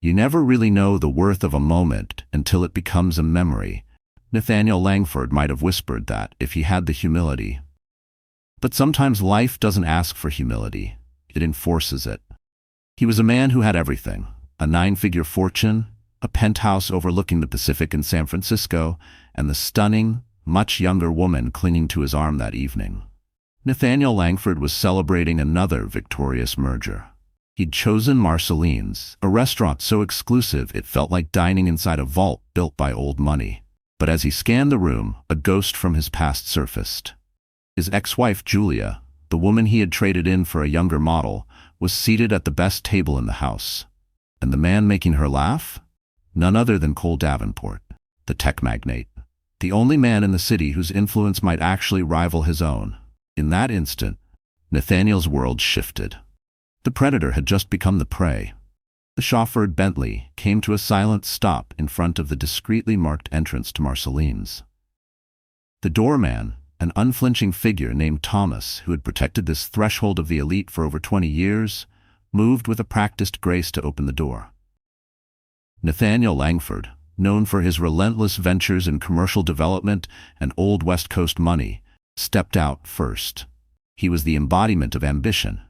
You never really know the worth of a moment until it becomes a memory. Nathaniel Langford might have whispered that if he had the humility. But sometimes life doesn't ask for humility, it enforces it. He was a man who had everything: a 9-figure fortune, a penthouse overlooking the Pacific in San Francisco, and the stunning, much younger woman clinging to his arm that evening. Nathaniel Langford was celebrating another victorious merger. He'd chosen Marceline's, a restaurant so exclusive it felt like dining inside a vault built by old money. But as he scanned the room, a ghost from his past surfaced. His ex-wife, Julia, the woman he had traded in for a younger model, was seated at the best table in the house. And the man making her laugh? None other than Cole Davenport, the tech magnate. The only man in the city whose influence might actually rival his own. In that instant, Nathaniel's world shifted. The predator had just become the prey. The chauffeured Bentley came to a silent stop in front of the discreetly marked entrance to Marceline's. The doorman, an unflinching figure named Thomas, who had protected this threshold of the elite for over 20 years, moved with a practiced grace to open the door. Nathaniel Langford, known for his relentless ventures in commercial development and Old West Coast money, stepped out first. He was the embodiment of ambition.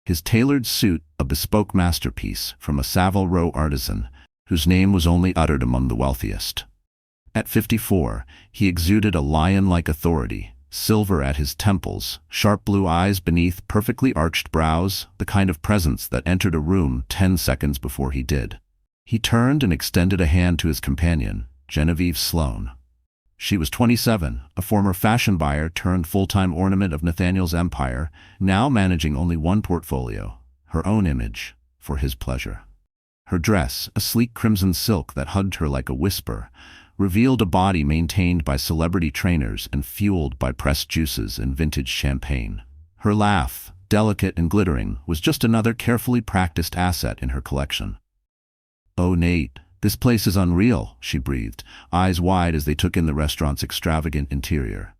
His tailored suit, a bespoke masterpiece from a Savile Row artisan, whose name was only uttered among the wealthiest. At 54, he exuded a lion-like authority, silver at his temples, sharp blue eyes beneath perfectly arched brows, the kind of presence that entered a room 10 seconds before he did. He turned and extended a hand to his companion, Genevieve Sloan. She was 27, a former fashion buyer turned full-time ornament of Nathaniel's empire, now managing only one portfolio, her own image, for his pleasure. Her dress, a sleek crimson silk that hugged her like a whisper, revealed a body maintained by celebrity trainers and fueled by pressed juices and vintage champagne. Her laugh, delicate and glittering, was just another carefully practiced asset in her collection. "Oh, Nate, this place is unreal," she breathed, eyes wide as they took in the restaurant's extravagant interior.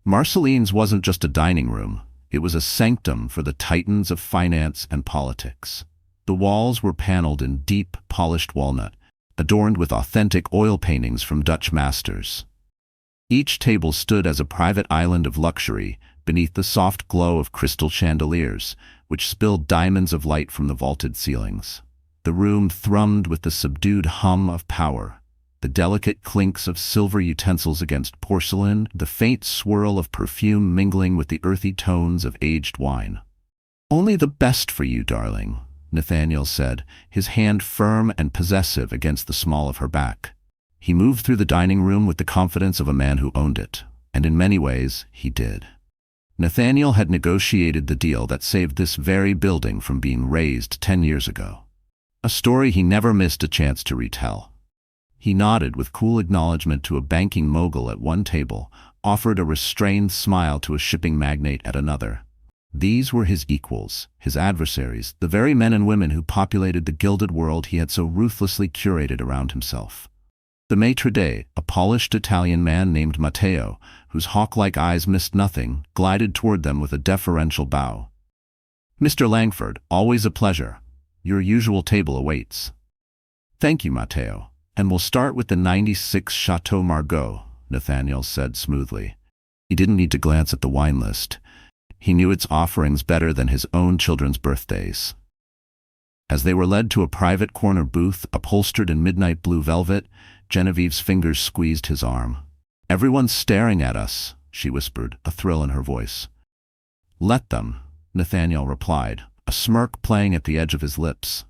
Marceline's wasn't just a dining room, it was a sanctum for the titans of finance and politics. The walls were paneled in deep, polished walnut, adorned with authentic oil paintings from Dutch masters. Each table stood as a private island of luxury beneath the soft glow of crystal chandeliers, which spilled diamonds of light from the vaulted ceilings. The room thrummed with the subdued hum of power, the delicate clinks of silver utensils against porcelain, the faint swirl of perfume mingling with the earthy tones of aged wine. "Only the best for you, darling," Nathaniel said, his hand firm and possessive against the small of her back. He moved through the dining room with the confidence of a man who owned it, and in many ways, he did. Nathaniel had negotiated the deal that saved this very building from being razed 10 years ago. A story he never missed a chance to retell. He nodded with cool acknowledgement to a banking mogul at one table, offered a restrained smile to a shipping magnate at another. These were his equals, his adversaries, the very men and women who populated the gilded world he had so ruthlessly curated around himself. The maitre d', a polished Italian man named Matteo, whose hawk-like eyes missed nothing, glided toward them with a deferential bow. "Mr. Langford, always a pleasure. Your usual table awaits." "Thank you, Matteo. And we'll start with the 96 Chateau Margaux," Nathaniel said smoothly. He didn't need to glance at the wine list. He knew its offerings better than his own children's birthdays. As they were led to a private corner booth upholstered in midnight blue velvet, Genevieve's fingers squeezed his arm. "Everyone's staring at us," she whispered, a thrill in her voice. "Let them," Nathaniel replied, a smirk playing at the edge of his lips.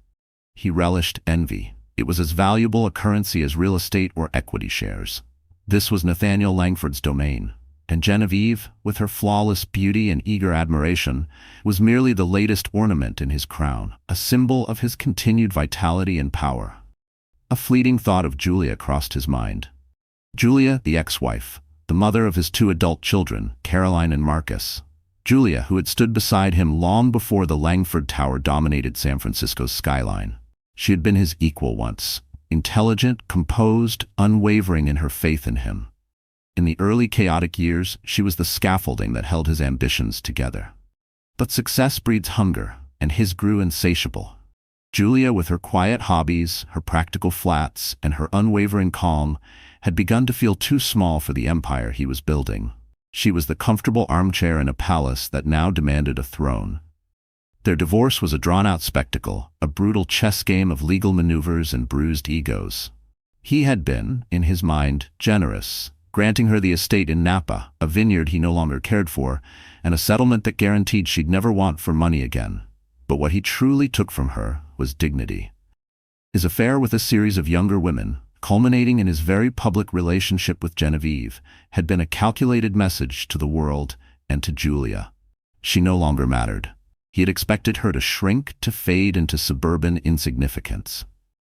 He relished envy. It was as valuable a currency as real estate or equity shares. This was Nathaniel Langford's domain, and Genevieve, with her flawless beauty and eager admiration, was merely the latest ornament in his crown, a symbol of his continued vitality and power. A fleeting thought of Julia crossed his mind. Julia, the ex-wife, the mother of his 2 adult children, Caroline and Marcus. Julia, who had stood beside him long before the Langford Tower dominated San Francisco's skyline. She had been his equal once, intelligent, composed, unwavering in her faith in him. In the early chaotic years, she was the scaffolding that held his ambitions together. But success breeds hunger, and his grew insatiable. Julia, with her quiet hobbies, her practical flats, and her unwavering calm, had begun to feel too small for the empire he was building. She was the comfortable armchair in a palace that now demanded a throne. Their divorce was a drawn-out spectacle, a brutal chess game of legal maneuvers and bruised egos. He had been, in his mind, generous, granting her the estate in Napa, a vineyard he no longer cared for, and a settlement that guaranteed she'd never want for money again. But what he truly took from her was dignity. His affair with a series of younger women, culminating in his very public relationship with Genevieve, had been a calculated message to the world and to Julia. She no longer mattered. He had expected her to shrink, to fade into suburban insignificance,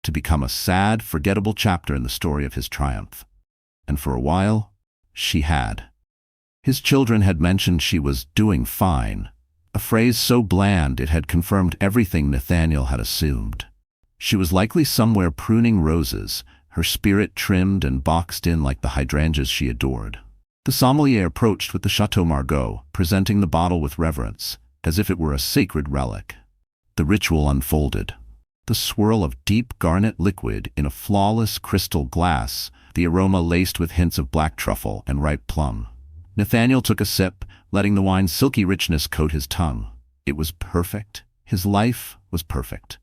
to become a sad, forgettable chapter in the story of his triumph. And for a while, she had. His children had mentioned she was doing fine, a phrase so bland it had confirmed everything Nathaniel had assumed. She was likely somewhere pruning roses, her spirit trimmed and boxed in like the hydrangeas she adored. The sommelier approached with the Chateau Margaux, presenting the bottle with reverence, as if it were a sacred relic. The ritual unfolded. The swirl of deep garnet liquid in a flawless crystal glass, the aroma laced with hints of black truffle and ripe plum. Nathaniel took a sip, letting the wine's silky richness coat his tongue. It was perfect. His life was perfect.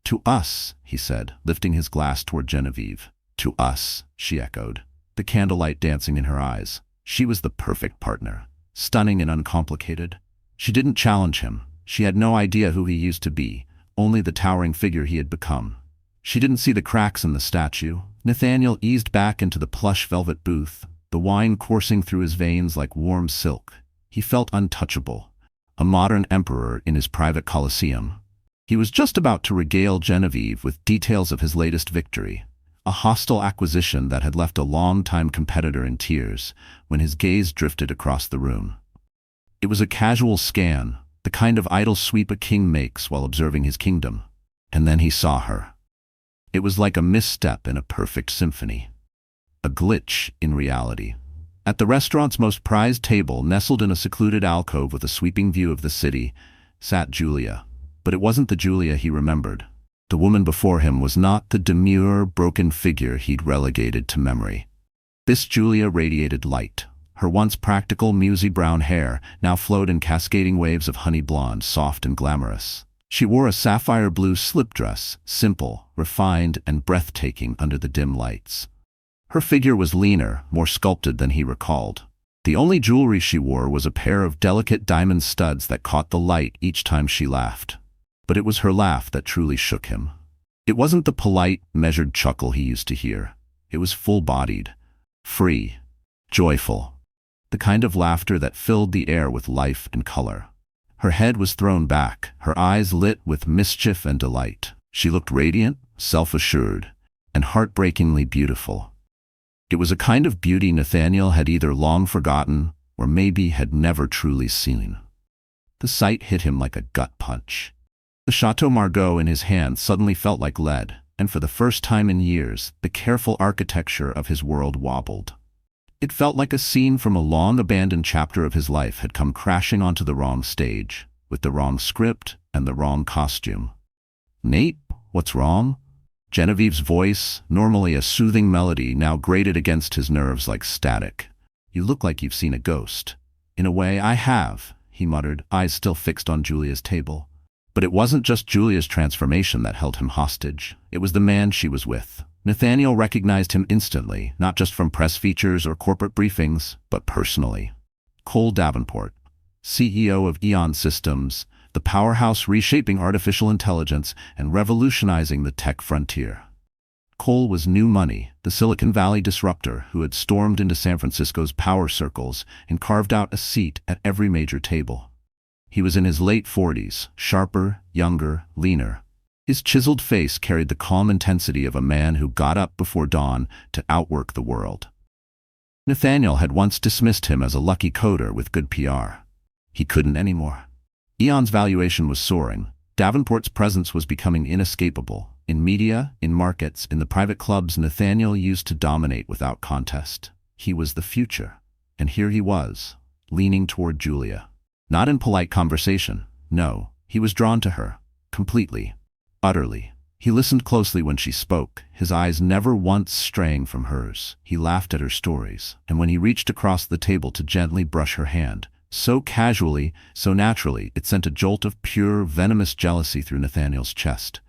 "To us," he said, lifting his glass toward Genevieve. "To us," she echoed, the candlelight dancing in her eyes. She was the perfect partner, stunning and uncomplicated. She didn't challenge him. She had no idea who he used to be, only the towering figure he had become. She didn't see the cracks in the statue. Nathaniel eased back into the plush velvet booth, the wine coursing through his veins like warm silk. He felt untouchable, a modern emperor in his private Colosseum. He was just about to regale Genevieve with details of his latest victory, a hostile acquisition that had left a long-time competitor in tears, when his gaze drifted across the room. It was a casual scan, the kind of idle sweep a king makes while observing his kingdom. And then he saw her. It was like a misstep in a perfect symphony. A glitch in reality. At the restaurant's most prized table, nestled in a secluded alcove with a sweeping view of the city, sat Julia. But it wasn't the Julia he remembered. The woman before him was not the demure, broken figure he'd relegated to memory. This Julia radiated light. Her once practical, musy brown hair now flowed in cascading waves of honey blonde, soft and glamorous. She wore a sapphire blue slip dress, simple, refined, and breathtaking under the dim lights. Her figure was leaner, more sculpted than he recalled. The only jewelry she wore was a pair of delicate diamond studs that caught the light each time she laughed. But it was her laugh that truly shook him. It wasn't the polite, measured chuckle he used to hear. It was full-bodied, free, joyful. The kind of laughter that filled the air with life and color. Her head was thrown back, her eyes lit with mischief and delight. She looked radiant, self-assured, and heartbreakingly beautiful. It was a kind of beauty Nathaniel had either long forgotten or maybe had never truly seen. The sight hit him like a gut punch. The Chateau Margaux in his hand suddenly felt like lead, and for the first time in years, the careful architecture of his world wobbled. It felt like a scene from a long-abandoned chapter of his life had come crashing onto the wrong stage, with the wrong script and the wrong costume. "Nate, what's wrong?" Genevieve's voice, normally a soothing melody, now grated against his nerves like static. "You look like you've seen a ghost." "In a way, I have," he muttered, eyes still fixed on Julia's table. But it wasn't just Julia's transformation that held him hostage. It was the man she was with. Nathaniel recognized him instantly, not just from press features or corporate briefings, but personally. Cole Davenport, CEO of Eon Systems, the powerhouse reshaping artificial intelligence and revolutionizing the tech frontier. Cole was new money, the Silicon Valley disruptor who had stormed into San Francisco's power circles and carved out a seat at every major table. He was in his late 40s, sharper, younger, leaner. His chiseled face carried the calm intensity of a man who got up before dawn to outwork the world. Nathaniel had once dismissed him as a lucky coder with good PR. He couldn't anymore. Eon's valuation was soaring. Davenport's presence was becoming inescapable. In media, in markets, in the private clubs Nathaniel used to dominate without contest. He was the future. And here he was, leaning toward Julia. Not in polite conversation. No, he was drawn to her. Completely. utterly. He listened closely when she spoke, his eyes never once straying from hers. He laughed at her stories, and when he reached across the table to gently brush her hand, so casually, so naturally, it sent a jolt of pure, venomous jealousy through Nathaniel's chest.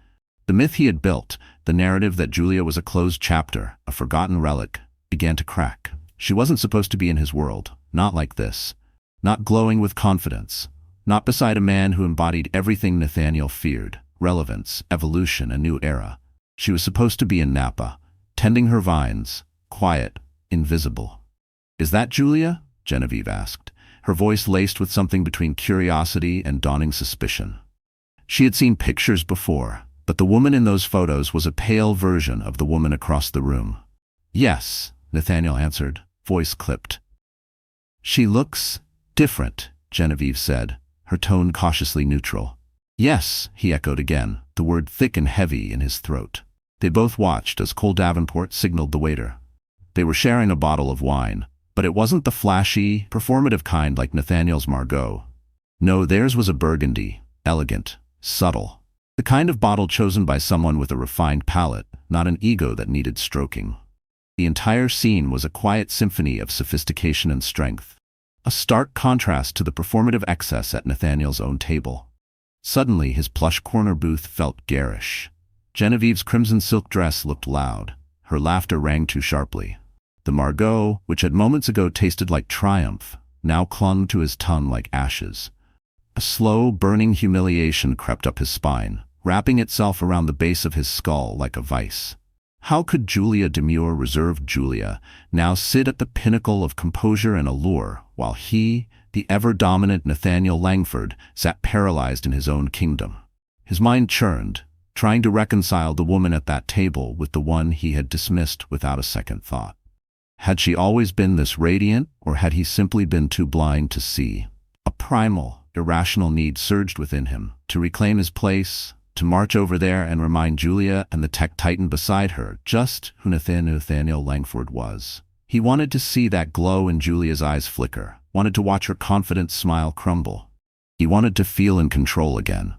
The myth he had built, the narrative that Julia was a closed chapter, a forgotten relic, began to crack. She wasn't supposed to be in his world, not like this. Not glowing with confidence. Not beside a man who embodied everything Nathaniel feared: relevance, evolution, a new era. She was supposed to be in Napa, tending her vines, quiet, invisible. "Is that Julia?" Genevieve asked, her voice laced with something between curiosity and dawning suspicion. She had seen pictures before, but the woman in those photos was a pale version of the woman across the room. "Yes," Nathaniel answered, voice clipped. "She looks different," Genevieve said, her tone cautiously neutral. "Yes," he echoed again, the word thick and heavy in his throat. They both watched as Cole Davenport signaled the waiter. They were sharing a bottle of wine, but it wasn't the flashy, performative kind like Nathaniel's Margaux. No, theirs was a burgundy, elegant, subtle. The kind of bottle chosen by someone with a refined palate, not an ego that needed stroking. The entire scene was a quiet symphony of sophistication and strength, a stark contrast to the performative excess at Nathaniel's own table. Suddenly, his plush corner booth felt garish. Genevieve's crimson silk dress looked loud. Her laughter rang too sharply. The Margaux, which had moments ago tasted like triumph, now clung to his tongue like ashes. A slow, burning humiliation crept up his spine, wrapping itself around the base of his skull like a vice. How could Julia, demure, reserved Julia, now sit at the pinnacle of composure and allure, while he, the ever-dominant Nathaniel Langford, sat paralyzed in his own kingdom? His mind churned, trying to reconcile the woman at that table with the one he had dismissed without a second thought. Had she always been this radiant, or had he simply been too blind to see? A primal, irrational need surged within him, to reclaim his place, to march over there and remind Julia and the tech titan beside her just who Nathaniel Langford was. He wanted to see that glow in Julia's eyes flicker, wanted to watch her confident smile crumble. He wanted to feel in control again.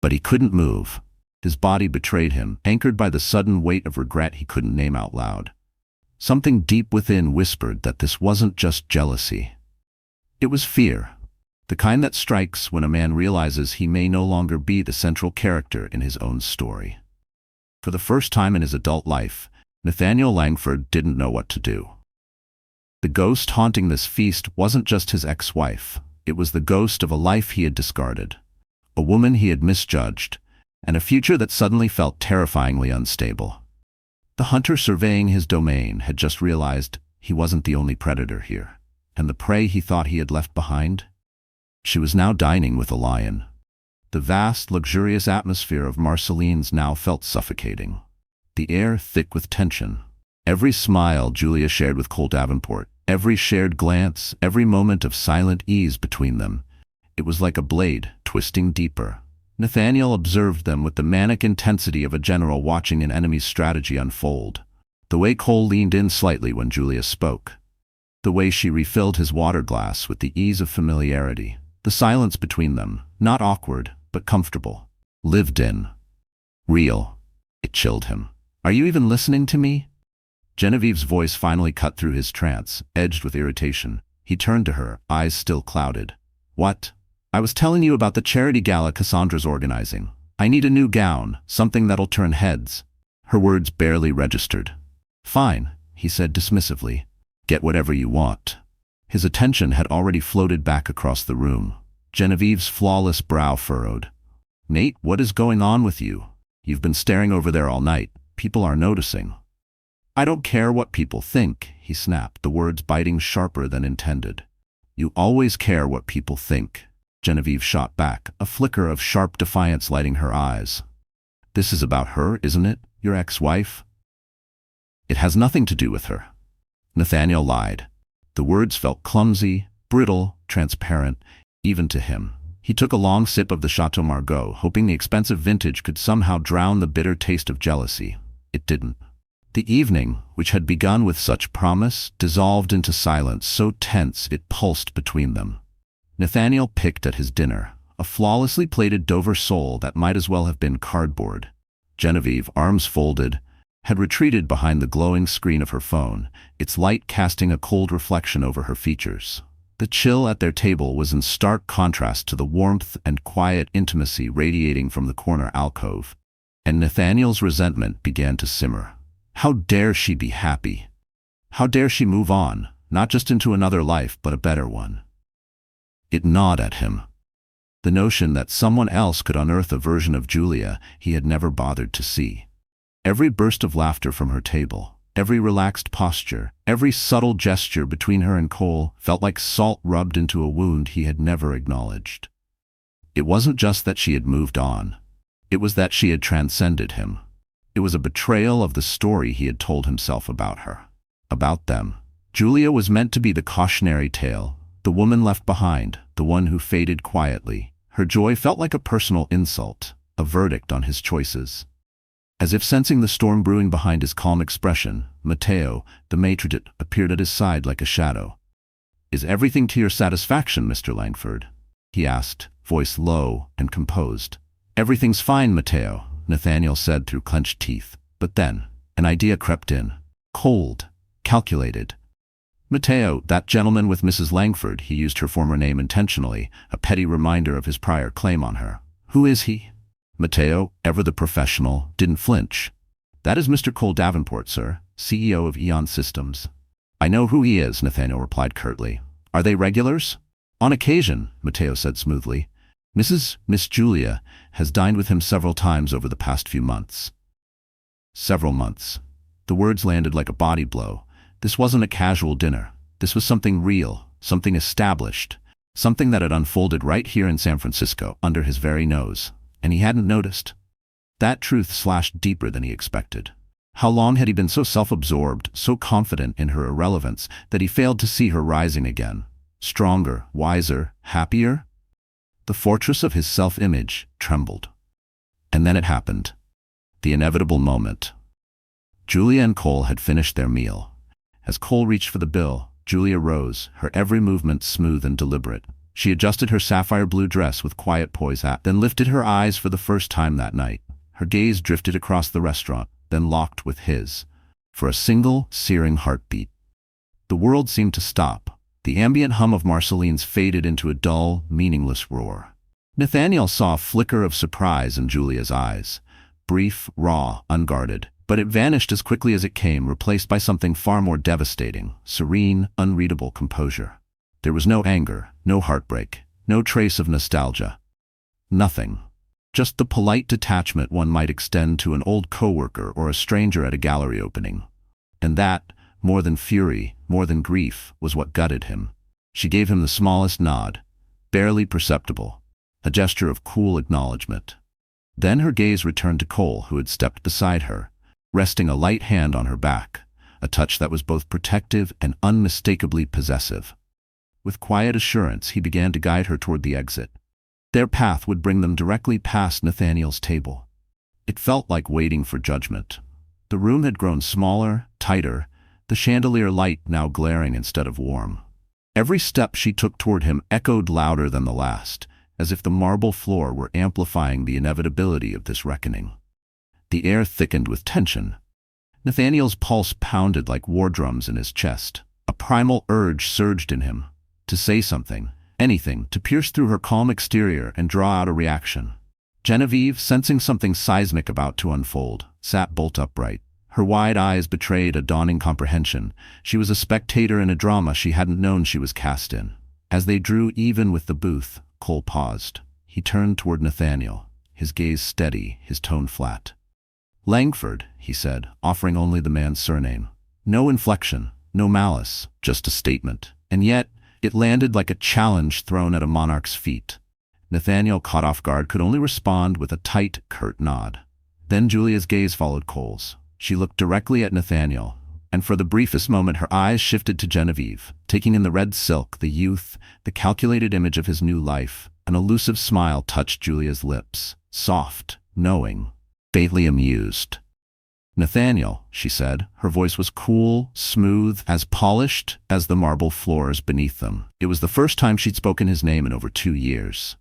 But he couldn't move. His body betrayed him, anchored by the sudden weight of regret he couldn't name out loud. Something deep within whispered that this wasn't just jealousy. It was fear. The kind that strikes when a man realizes he may no longer be the central character in his own story. For the first time in his adult life, Nathaniel Langford didn't know what to do. The ghost haunting this feast wasn't just his ex-wife. It was the ghost of a life he had discarded, a woman he had misjudged, and a future that suddenly felt terrifyingly unstable. The hunter surveying his domain had just realized he wasn't the only predator here, and the prey he thought he had left behind? She was now dining with a lion. The vast, luxurious atmosphere of Marceline's now felt suffocating. The air thick with tension. Every smile Julia shared with Cole Davenport, every shared glance, every moment of silent ease between them. It was like a blade, twisting deeper. Nathaniel observed them with the manic intensity of a general watching an enemy's strategy unfold. The way Cole leaned in slightly when Julia spoke. The way she refilled his water glass with the ease of familiarity. The silence between them, not awkward, but comfortable. Lived in. Real. It chilled him. "Are you even listening to me?" Genevieve's voice finally cut through his trance, edged with irritation. He turned to her, eyes still clouded. "What?" "I was telling you about the charity gala Cassandra's organizing. I need a new gown, something that'll turn heads." Her words barely registered. "Fine," he said dismissively. "Get whatever you want." His attention had already floated back across the room. Genevieve's flawless brow furrowed. "Nate, what is going on with you? You've been staring over there all night. People are noticing." "I don't care what people think," he snapped, the words biting sharper than intended. "You always care what people think," Genevieve shot back, a flicker of sharp defiance lighting her eyes. "This is about her, isn't it, your ex-wife?" "It has nothing to do with her." Nathaniel lied. The words felt clumsy, brittle, transparent, even to him. He took a long sip of the Chateau Margaux, hoping the expensive vintage could somehow drown the bitter taste of jealousy. It didn't. The evening, which had begun with such promise, dissolved into silence so tense it pulsed between them. Nathaniel picked at his dinner, a flawlessly plated Dover sole that might as well have been cardboard. Genevieve, arms folded, had retreated behind the glowing screen of her phone, its light casting a cold reflection over her features. The chill at their table was in stark contrast to the warmth and quiet intimacy radiating from the corner alcove, and Nathaniel's resentment began to simmer. How dare she be happy? How dare she move on, not just into another life but a better one? It gnawed at him. The notion that someone else could unearth a version of Julia he had never bothered to see. Every burst of laughter from her table, every relaxed posture, every subtle gesture between her and Cole felt like salt rubbed into a wound he had never acknowledged. It wasn't just that she had moved on. It was that she had transcended him. It was a betrayal of the story he had told himself about her. About them. Julia was meant to be the cautionary tale, the woman left behind, the one who faded quietly. Her joy felt like a personal insult, a verdict on his choices. As if sensing the storm brewing behind his calm expression, Matteo, the maitre d', appeared at his side like a shadow. "Is everything to your satisfaction, Mr. Langford?" he asked, voice low and composed. "Everything's fine, Matteo," Nathaniel said through clenched teeth. But then, an idea crept in. Cold, calculated. Matteo, that gentleman with Mrs. Langford, he used her former name intentionally, a petty reminder of his prior claim on her. "Who is he?" Matteo, ever the professional, didn't flinch. "That is Mr. Cole Davenport, sir, CEO of Eon Systems." "I know who he is," Nathaniel replied curtly. "Are they regulars?" "On occasion," Matteo said smoothly. Miss Julia has dined with him several times over the past few months." Several months. The words landed like a body blow. This wasn't a casual dinner. This was something real, something established, something that had unfolded right here in San Francisco, under his very nose. And he hadn't noticed. That truth slashed deeper than he expected. How long had he been so self-absorbed, so confident in her irrelevance, that he failed to see her rising again? Stronger, wiser, happier? The fortress of his self-image trembled. And then it happened. The inevitable moment. Julia and Cole had finished their meal. As Cole reached for the bill, Julia rose, her every movement smooth and deliberate. She adjusted her sapphire blue dress with quiet poise, then lifted her eyes for the first time that night. Her gaze drifted across the restaurant, then locked with his. For a single, searing heartbeat. The world seemed to stop. The ambient hum of Marceline's faded into a dull, meaningless roar. Nathaniel saw a flicker of surprise in Julia's eyes. Brief, raw, unguarded. But it vanished as quickly as it came, replaced by something far more devastating, serene, unreadable composure. There was no anger, no heartbreak, no trace of nostalgia. Nothing. Just the polite detachment one might extend to an old coworker or a stranger at a gallery opening. And that, more than fury, more than grief, was what gutted him. She gave him the smallest nod, barely perceptible, a gesture of cool acknowledgement. Then her gaze returned to Cole, who had stepped beside her, resting a light hand on her back, a touch that was both protective and unmistakably possessive. With quiet assurance, he began to guide her toward the exit. Their path would bring them directly past Nathaniel's table. It felt like waiting for judgment. The room had grown smaller, tighter, the chandelier light now glaring instead of warm. Every step she took toward him echoed louder than the last, as if the marble floor were amplifying the inevitability of this reckoning. The air thickened with tension. Nathaniel's pulse pounded like war drums in his chest. A primal urge surged in him. To say something, anything, to pierce through her calm exterior and draw out a reaction. Genevieve, sensing something seismic about to unfold, sat bolt upright. Her wide eyes betrayed a dawning comprehension. She was a spectator in a drama she hadn't known she was cast in. As they drew even with the booth, Cole paused. He turned toward Nathaniel, his gaze steady, his tone flat. "Langford," he said, offering only the man's surname. No inflection, no malice, just a statement. And yet, it landed like a challenge thrown at a monarch's feet. Nathaniel, caught off guard, could only respond with a tight, curt nod. Then Julia's gaze followed Cole's. She looked directly at Nathaniel, and for the briefest moment her eyes shifted to Genevieve, taking in the red silk, the youth, the calculated image of his new life. An elusive smile touched Julia's lips, soft, knowing, faintly amused. "Nathaniel," she said. Her voice was cool, smooth, as polished as the marble floors beneath them. It was the first time she'd spoken his name in over 2 years.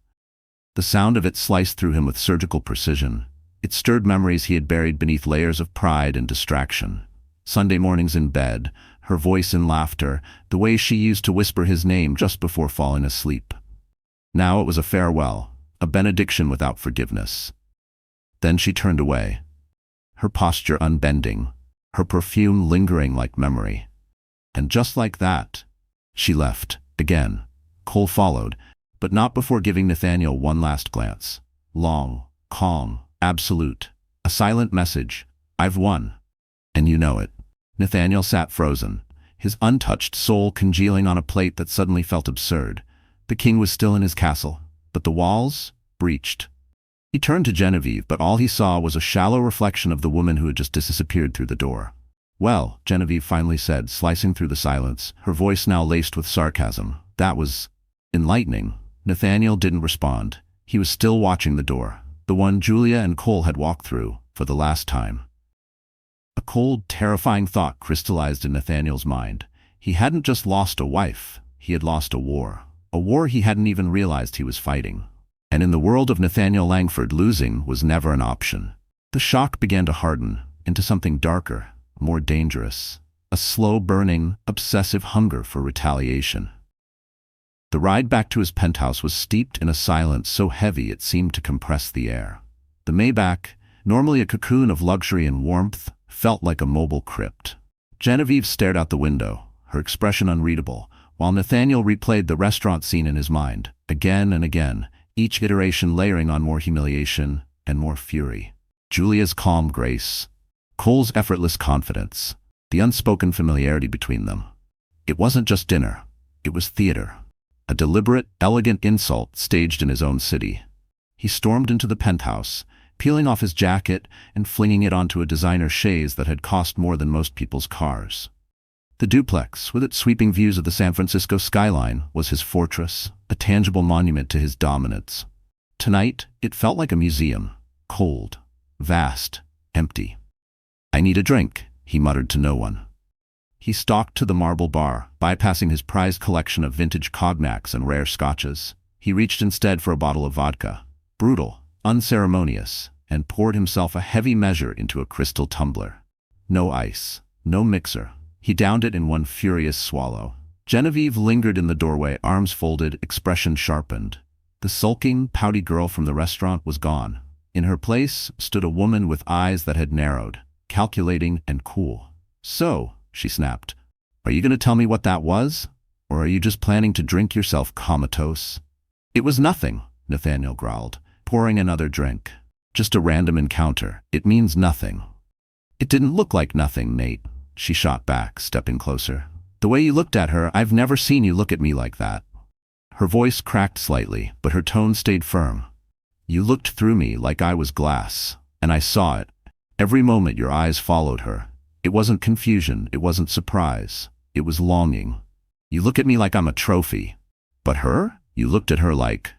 The sound of it sliced through him with surgical precision. It stirred memories he had buried beneath layers of pride and distraction. Sunday mornings in bed, her voice in laughter, the way she used to whisper his name just before falling asleep. Now it was a farewell, a benediction without forgiveness. Then she turned away, her posture unbending, her perfume lingering like memory. And just like that, she left, again. Cole followed, but not before giving Nathaniel one last glance. Long, calm, absolute. A silent message. I've won. And you know it. Nathaniel sat frozen, his untouched soul congealing on a plate that suddenly felt absurd. The king was still in his castle, but the walls, breached. He turned to Genevieve, but all he saw was a shallow reflection of the woman who had just disappeared through the door. Well, Genevieve finally said, slicing through the silence, her voice now laced with sarcasm. That was enlightening. Nathaniel didn't respond. He was still watching the door, the one Julia and Cole had walked through, for the last time. A cold, terrifying thought crystallized in Nathaniel's mind. He hadn't just lost a wife, he had lost a war. A war he hadn't even realized he was fighting. And in the world of Nathaniel Langford, losing was never an option. The shock began to harden into something darker, more dangerous. A slow-burning, obsessive hunger for retaliation. The ride back to his penthouse was steeped in a silence so heavy it seemed to compress the air. The Maybach, normally a cocoon of luxury and warmth, felt like a mobile crypt. Genevieve stared out the window, her expression unreadable, while Nathaniel replayed the restaurant scene in his mind, again and again, each iteration layering on more humiliation and more fury. Julia's calm grace, Cole's effortless confidence, the unspoken familiarity between them. It wasn't just dinner, it was theater. A deliberate, elegant insult staged in his own city. He stormed into the penthouse, peeling off his jacket and flinging it onto a designer chaise that had cost more than most people's cars. The duplex, with its sweeping views of the San Francisco skyline, was his fortress, a tangible monument to his dominance. Tonight, it felt like a museum, cold, vast, empty. "I need a drink," he muttered to no one. He stalked to the marble bar, bypassing his prized collection of vintage cognacs and rare scotches. He reached instead for a bottle of vodka, brutal, unceremonious, and poured himself a heavy measure into a crystal tumbler. No ice, no mixer. He downed it in one furious swallow. Genevieve lingered in the doorway, arms folded, expression sharpened. The sulking, pouty girl from the restaurant was gone. In her place stood a woman with eyes that had narrowed, calculating and cool. "So," she snapped, "are you going to tell me what that was? Or are you just planning to drink yourself comatose?" "It was nothing," Nathaniel growled, pouring another drink. "Just a random encounter. It means nothing." "It didn't look like nothing, Nate," she shot back, stepping closer. "The way you looked at her, I've never seen you look at me like that." Her voice cracked slightly, but her tone stayed firm. "You looked through me like I was glass, and I saw it. Every moment your eyes followed her. It wasn't confusion, it wasn't surprise. It was longing. You look at me like I'm a trophy. But her? You looked at her like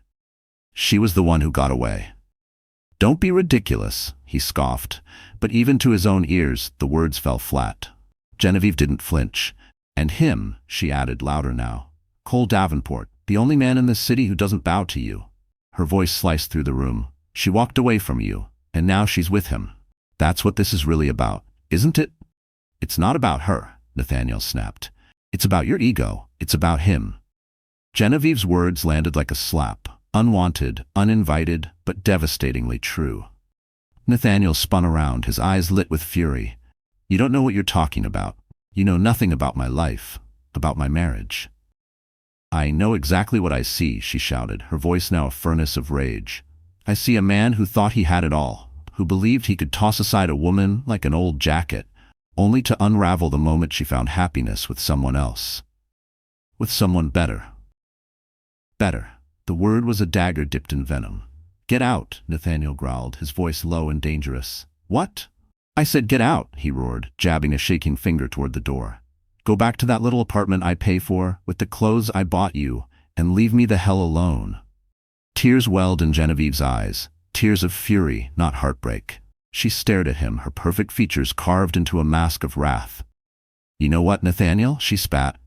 she was the one who got away." "Don't be ridiculous," he scoffed, but even to his own ears, the words fell flat. Genevieve didn't flinch. "And him," she added louder now. "Cole Davenport, the only man in this city who doesn't bow to you." Her voice sliced through the room. "She walked away from you, and now she's with him. That's what this is really about, isn't it?" "It's not about her," Nathaniel snapped. "It's about your ego. It's about him." Genevieve's words landed like a slap, unwanted, uninvited, but devastatingly true. Nathaniel spun around, his eyes lit with fury. "You don't know what you're talking about. You know nothing about my life, about my marriage." "I know exactly what I see," she shouted, her voice now a furnace of rage. "I see a man who thought he had it all, who believed he could toss aside a woman like an old jacket, only to unravel the moment she found happiness with someone else. With someone better." Better. The word was a dagger dipped in venom. "Get out," Nathaniel growled, his voice low and dangerous. "What?" "I said get out," he roared, jabbing a shaking finger toward the door. "Go back to that little apartment I pay for, with the clothes I bought you, and leave me the hell alone." Tears welled in Genevieve's eyes, tears of fury, not heartbreak. She stared at him, her perfect features carved into a mask of wrath. "You know what, Nathaniel?" she spat.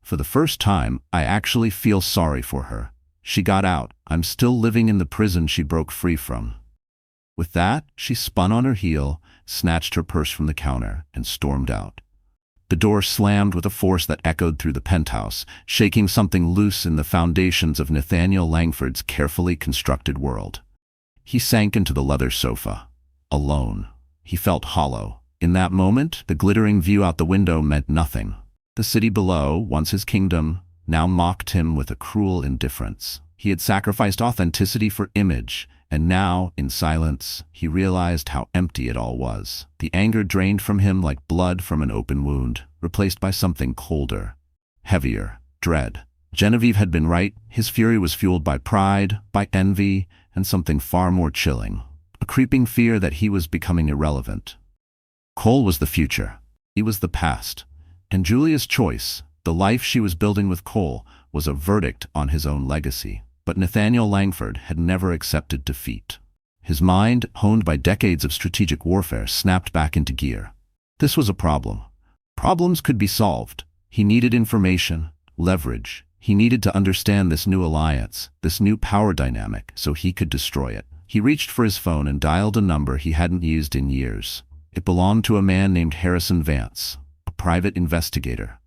"For the first time, I actually feel sorry for her. She got out. I'm still living in the prison she broke free from." With that, she spun on her heel, snatched her purse from the counter, and stormed out. The door slammed with a force that echoed through the penthouse, shaking something loose in the foundations of Nathaniel Langford's carefully constructed world. He sank into the leather sofa. Alone. He felt hollow. In that moment, the glittering view out the window meant nothing. The city below, once his kingdom, now mocked him with a cruel indifference. He had sacrificed authenticity for image, and now, in silence, he realized how empty it all was. The anger drained from him like blood from an open wound, replaced by something colder, heavier, dread. Genevieve had been right. His fury was fueled by pride, by envy, and something far more chilling. A creeping fear that he was becoming irrelevant. Cole was the future. He was the past. And Julia's choice, the life she was building with Cole, was a verdict on his own legacy. But Nathaniel Langford had never accepted defeat. His mind, honed by decades of strategic warfare, snapped back into gear. This was a problem. Problems could be solved. He needed information, leverage. He needed to understand this new alliance, this new power dynamic, so he could destroy it. He reached for his phone and dialed a number he hadn't used in years. It belonged to a man named Harrison Vance, a private investigator,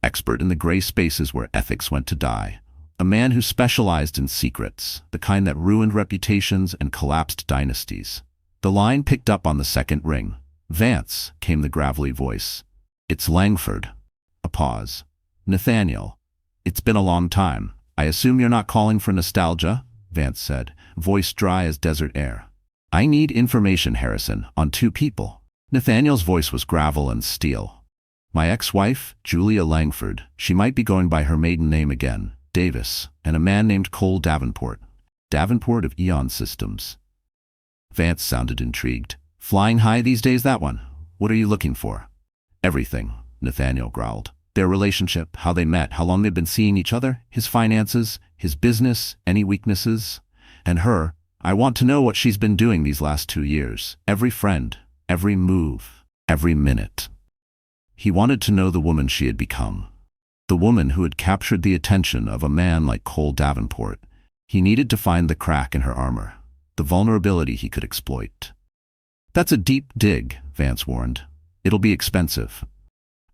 expert in the gray spaces where ethics went to die. A man who specialized in secrets, the kind that ruined reputations and collapsed dynasties. The line picked up on the second ring. "Vance," came the gravelly voice. "It's Langford." A pause. "Nathaniel, it's been a long time. I assume you're not calling for nostalgia?" Vance said, voice dry as desert air. "I need information, Harrison, on two people." Nathaniel's voice was gravel and steel. "My ex-wife, Julia Langford, she might be going by her maiden name again, Davis, and a man named Cole Davenport. Davenport of Eon Systems." Vance sounded intrigued. "Flying high these days, that one? What are you looking for?" "Everything," Nathaniel growled. "Their relationship, how they met, how long they've been seeing each other, his finances, his business, any weaknesses. And her, I want to know what she's been doing these last 2 years. Every friend, every move, every minute." He wanted to know the woman she had become. The woman who had captured the attention of a man like Cole Davenport. He needed to find the crack in her armor, the vulnerability he could exploit. "That's a deep dig," Vance warned. "It'll be expensive."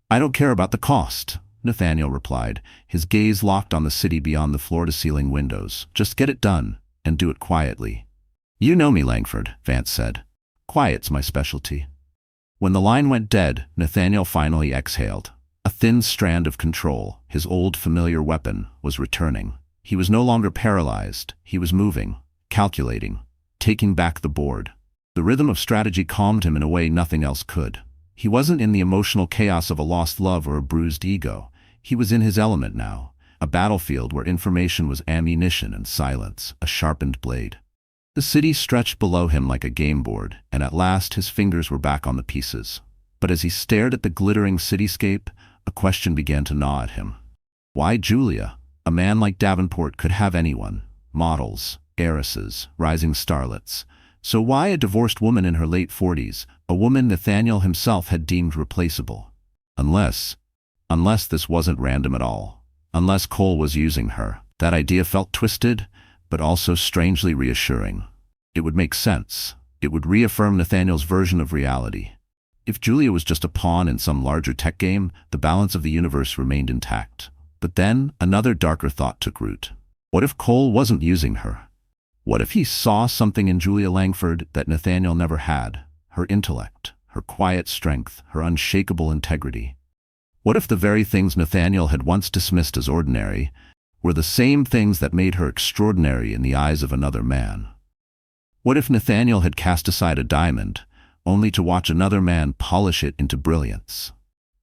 "I don't care about the cost," Nathaniel replied, his gaze locked on the city beyond the floor-to-ceiling windows. "Just get it done, and do it quietly." "You know me, Langford," Vance said. "Quiet's my specialty." When the line went dead, Nathaniel finally exhaled. A thin strand of control, his old familiar weapon, was returning. He was no longer paralyzed. He was moving, calculating, taking back the board. The rhythm of strategy calmed him in a way nothing else could. He wasn't in the emotional chaos of a lost love or a bruised ego. He was in his element now, a battlefield where information was ammunition and silence, a sharpened blade. The city stretched below him like a game board, and at last his fingers were back on the pieces. But as he stared at the glittering cityscape, a question began to gnaw at him. Why Julia? A man like Davenport could have anyone. Models, heiresses, rising starlets. So why a divorced woman in her late 40s, a woman Nathaniel himself had deemed replaceable? Unless this wasn't random at all. Unless Cole was using her. That idea felt twisted, but also strangely reassuring. It would make sense. It would reaffirm Nathaniel's version of reality. If Julia was just a pawn in some larger tech game, the balance of the universe remained intact. But then, another darker thought took root. What if Cole wasn't using her? What if he saw something in Julia Langford that Nathaniel never had? Her intellect, her quiet strength, her unshakable integrity. What if the very things Nathaniel had once dismissed as ordinary were the same things that made her extraordinary in the eyes of another man? What if Nathaniel had cast aside a diamond, only to watch another man polish it into brilliance?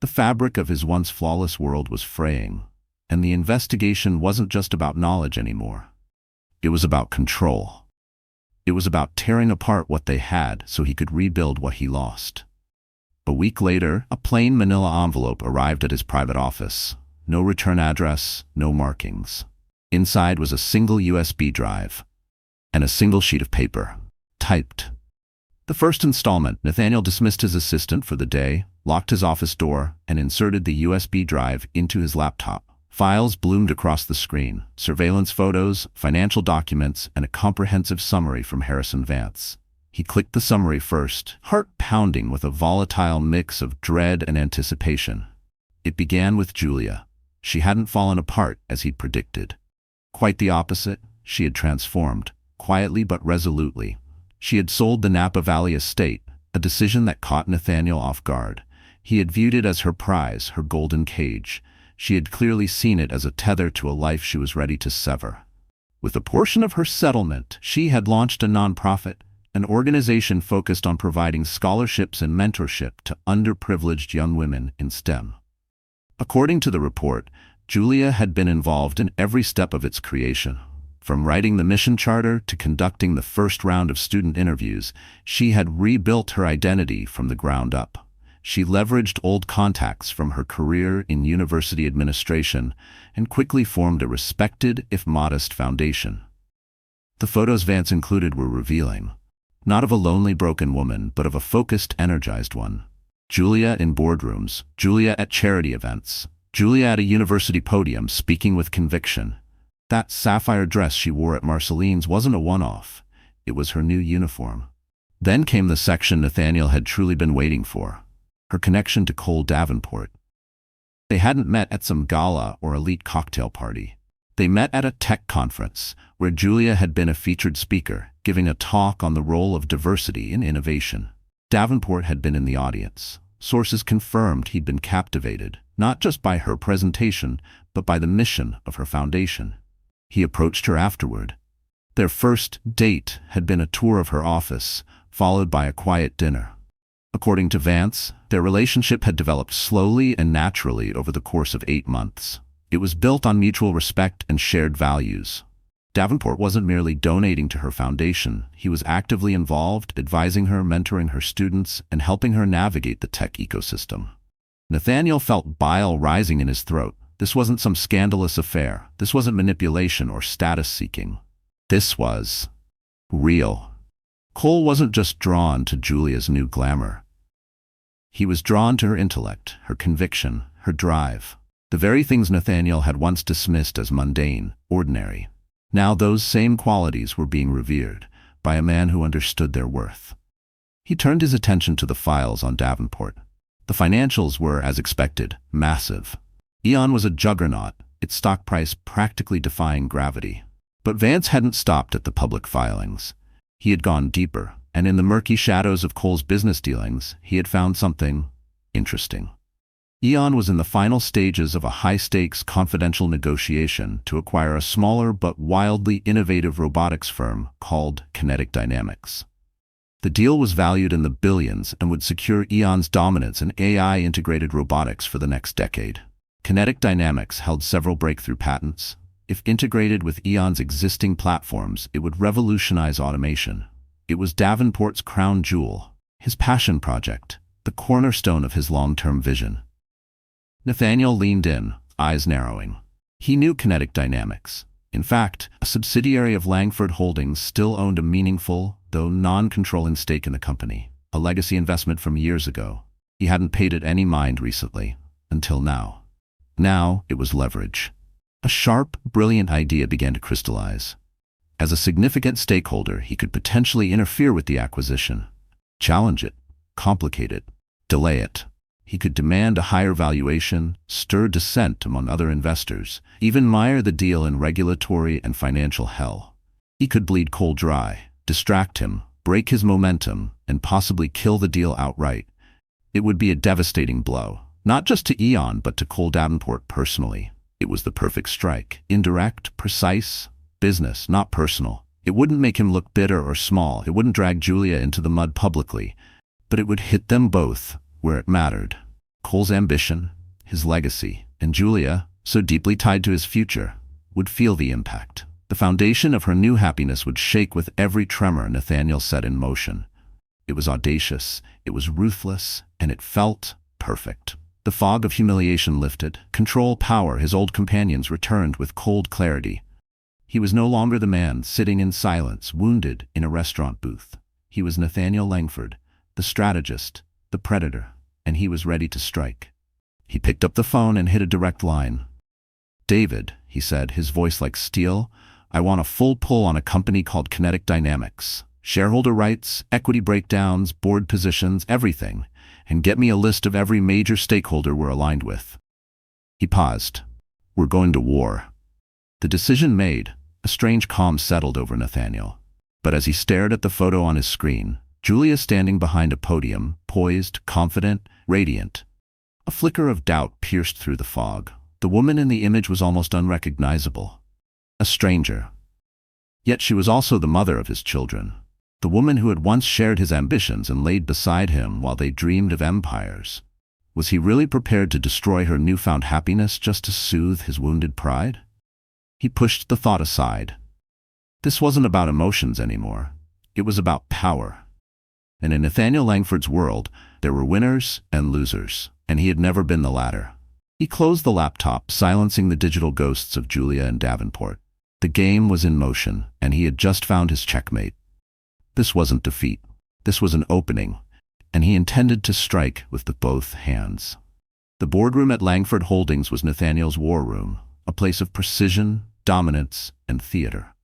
The fabric of his once flawless world was fraying, and the investigation wasn't just about knowledge anymore. It was about control. It was about tearing apart what they had so he could rebuild what he lost. A week later, a plain manila envelope arrived at his private office. No return address, no markings. Inside was a single USB drive and a single sheet of paper, typed. The first installment. Nathaniel dismissed his assistant for the day, locked his office door, and inserted the USB drive into his laptop. Files bloomed across the screen: surveillance photos, financial documents, and a comprehensive summary from Harrison Vance. He clicked the summary first, heart pounding with a volatile mix of dread and anticipation. It began with Julia. She hadn't fallen apart as he'd predicted. Quite the opposite. She had transformed, quietly but resolutely. She had sold the Napa Valley estate, a decision that caught Nathaniel off guard. He had viewed it as her prize, her golden cage. She had clearly seen it as a tether to a life she was ready to sever. With a portion of her settlement, she had launched a nonprofit, an organization focused on providing scholarships and mentorship to underprivileged young women in STEM. According to the report, Julia had been involved in every step of its creation. From writing the mission charter to conducting the first round of student interviews, she had rebuilt her identity from the ground up. She leveraged old contacts from her career in university administration and quickly formed a respected, if modest, foundation. The photos Vance included were revealing. Not of a lonely, broken woman, but of a focused, energized one. Julia in boardrooms, Julia at charity events, Julia at a university podium speaking with conviction. That sapphire dress she wore at Marceline's wasn't a one-off. It was her new uniform. Then came the section Nathaniel had truly been waiting for: her connection to Cole Davenport. They hadn't met at some gala or elite cocktail party. They met at a tech conference, where Julia had been a featured speaker, giving a talk on the role of diversity in innovation. Davenport had been in the audience. Sources confirmed he'd been captivated, not just by her presentation, but by the mission of her foundation. He approached her afterward. Their first date had been a tour of her office, followed by a quiet dinner. According to Vance, their relationship had developed slowly and naturally over the course of 8 months. It was built on mutual respect and shared values. Davenport wasn't merely donating to her foundation. He was actively involved, advising her, mentoring her students, and helping her navigate the tech ecosystem. Nathaniel felt bile rising in his throat. This wasn't some scandalous affair. This wasn't manipulation or status-seeking. This was real. Cole wasn't just drawn to Julia's new glamour. He was drawn to her intellect, her conviction, her drive. The very things Nathaniel had once dismissed as mundane, ordinary. Now those same qualities were being revered by a man who understood their worth. He turned his attention to the files on Davenport. The financials were, as expected, massive. Eon was a juggernaut, its stock price practically defying gravity. But Vance hadn't stopped at the public filings. He had gone deeper, and in the murky shadows of Cole's business dealings, he had found something interesting. Eon was in the final stages of a high-stakes confidential negotiation to acquire a smaller but wildly innovative robotics firm called Kinetic Dynamics. The deal was valued in the billions and would secure Eon's dominance in AI-integrated robotics for the next decade. Kinetic Dynamics held several breakthrough patents. If integrated with Eon's existing platforms, it would revolutionize automation. It was Davenport's crown jewel, his passion project, the cornerstone of his long-term vision. Nathaniel leaned in, eyes narrowing. He knew Kinetic Dynamics. In fact, a subsidiary of Langford Holdings still owned a meaningful, though non-controlling stake in the company, a legacy investment from years ago. He hadn't paid it any mind recently, until now. Now it was leverage. A sharp, brilliant idea began to crystallize. As a significant stakeholder, he could potentially interfere with the acquisition, challenge it, complicate it, delay it. He could demand a higher valuation, stir dissent among other investors, even mire the deal in regulatory and financial hell. He could bleed Cole dry, distract him, break his momentum, and possibly kill the deal outright. It would be a devastating blow, not just to Eon, but to Cole Davenport personally. It was the perfect strike. Indirect, precise, business, not personal. It wouldn't make him look bitter or small. It wouldn't drag Julia into the mud publicly. But it would hit them both where it mattered. Cole's ambition, his legacy, and Julia, so deeply tied to his future, would feel the impact. The foundation of her new happiness would shake with every tremor Nathaniel set in motion. It was audacious, it was ruthless, and it felt perfect. The fog of humiliation lifted. Control, power, his old companions returned with cold clarity. He was no longer the man sitting in silence, wounded in a restaurant booth. He was Nathaniel Langford, the strategist, the predator, and he was ready to strike. He picked up the phone and hit a direct line. "David," he said, his voice like steel, "I want a full pull on a company called Kinetic Dynamics. Shareholder rights, equity breakdowns, board positions, everything. And get me a list of every major stakeholder we're aligned with." He paused. "We're going to war." The decision made, a strange calm settled over Nathaniel. But as he stared at the photo on his screen, Julia standing behind a podium, poised, confident, radiant. A flicker of doubt pierced through the fog. The woman in the image was almost unrecognizable. A stranger. Yet she was also the mother of his children. The woman who had once shared his ambitions and laid beside him while they dreamed of empires. Was he really prepared to destroy her newfound happiness just to soothe his wounded pride? He pushed the thought aside. This wasn't about emotions anymore. It was about power. And in Nathaniel Langford's world, there were winners and losers, and he had never been the latter. He closed the laptop, silencing the digital ghosts of Julia and Davenport. The game was in motion, and he had just found his checkmate. This wasn't defeat. This was an opening, and he intended to strike with both hands. The boardroom at Langford Holdings was Nathaniel's war room, a place of precision, dominance, and theater.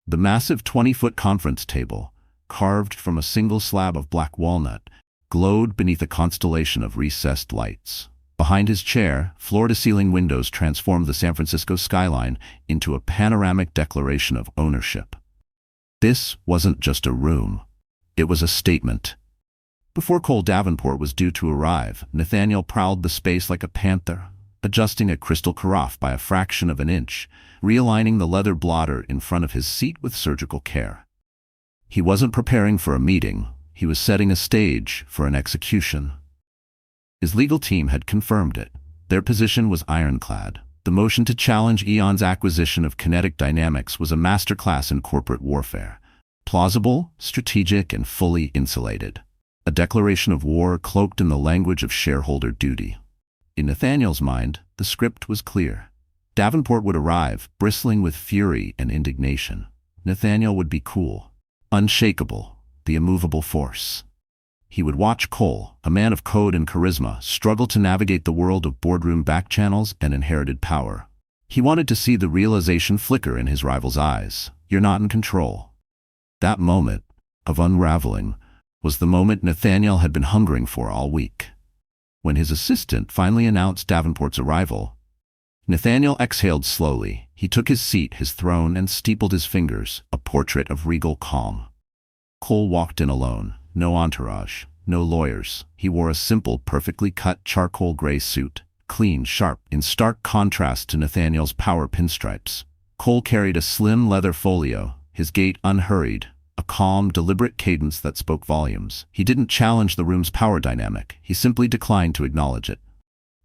The massive 20-foot conference table, carved from a single slab of black walnut, glowed beneath a constellation of recessed lights. Behind his chair, floor-to-ceiling windows transformed the San Francisco skyline into a panoramic declaration of ownership. This wasn't just a room. It was a statement. Before Cole Davenport was due to arrive, Nathaniel prowled the space like a panther, adjusting a crystal carafe by a fraction of an inch, realigning the leather blotter in front of his seat with surgical care. He wasn't preparing for a meeting. He was setting a stage for an execution. His legal team had confirmed it. Their position was ironclad. The motion to challenge Eon's acquisition of Kinetic Dynamics was a masterclass in corporate warfare. Plausible, strategic, and fully insulated. A declaration of war cloaked in the language of shareholder duty. In Nathaniel's mind, the script was clear. Davenport would arrive, bristling with fury and indignation. Nathaniel would be cool, unshakable, the immovable force. He would watch Cole, a man of code and charisma, struggle to navigate the world of boardroom backchannels and inherited power. He wanted to see the realization flicker in his rival's eyes. You're not in control. That moment of unraveling was the moment Nathaniel had been hungering for all week. When his assistant finally announced Davenport's arrival, Nathaniel exhaled slowly. He took his seat, his throne, and steepled his fingers, a portrait of regal calm. Cole walked in alone. No entourage, no lawyers. He wore a simple, perfectly cut charcoal gray suit, clean, sharp, in stark contrast to Nathaniel's power pinstripes. Cole carried a slim leather folio, his gait unhurried, a calm, deliberate cadence that spoke volumes. He didn't challenge the room's power dynamic. He simply declined to acknowledge it.